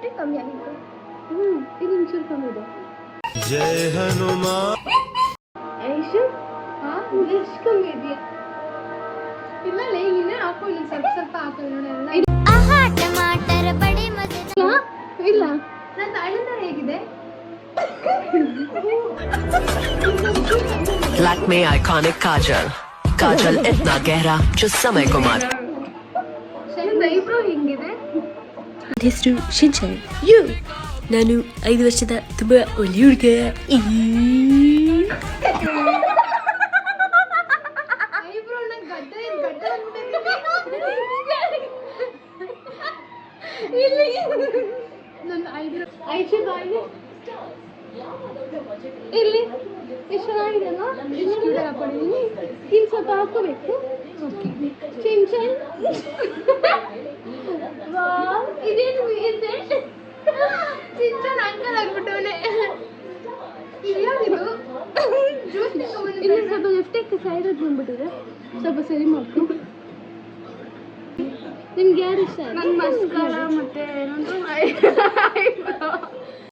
ಇಷ್ಟೇ ಕಮ್ಮಿ ಆಗಿದೆ. ಇದು ಒಂಚೂರು ಕಮ್ಮಿ ಇದೆ. ಜಯ ಹನುಮಾನ್. ಐಶು ಎಷ್ಟು ಕಮ್ಮಿ ಇದೆಯಾ? ಇಲ್ಲ ನೀನೇ ಹಾಕೋ, ಇಲ್ಲಿ ಸ್ವಲ್ಪ ಸ್ವಲ್ಪ ಹಾಕೋ ನೋಡೋಣ. ಇಲ್ಲ ನನ್ನ ಅಳಿಂದ ಹೇಗಿದೆ? Lakme iconic kajal. Kajal itna gehra jo samay ko maar. ನನ್ನ ಐಬ್ರೋ ಹೆಂಗಿದೆ? ಹೆಸರು ಶಿಂಚನ್. ನಾನು 5 ವರ್ಷದ ತುಂಬಾ ಒಳ್ಳೆ ಹುಡುಗ. ಐಬ್ರೋನ ಗಡ್ಡ ಇಲ್ಲಿ ನನ್ನ ಐಬ್ರೋ ಐಶು ಬಾಯಿ ಇಲ್ಲಿ ಎಷ್ಟು ಚೆನ್ನಾಗಿದೆ ಅಲ್ಲ? ಇಷ್ಟು ಹಾಕೊಂಡಿದ್ದೀನಿ. ಇನ್ನು ಸ್ವಲ್ಪ ಹಾಕೋಬೇಕು. ಚಿಂಚನ್ ಇದೇನು ಇದೆ? ಚಿಂಚನ್ ಅಂಕಲ್ ಆಗ್ಬಿಟ್ಟವನೆ. ಇದ್ಯಾವುದಿದು? ಜ್ಯೂಸ್ ಇಲ್ಲಿ ಸ್ವಲ್ಪ ಲೆಫ್ಟಿಗೆ ಸೈಡ್ ಬಂದ್ಬಿಟ್ಟಿದೆ. ಸ್ವಲ್ಪ ಸರಿ ಮಾಡ್ಕೊ. ನಿಮ್ಗೆ ಯಾರು ಇಷ್ಟ? ನನ್ನ ಮಸ್ಕಾರ ಮತ್ತೆ ಏನಂದ್ರೆ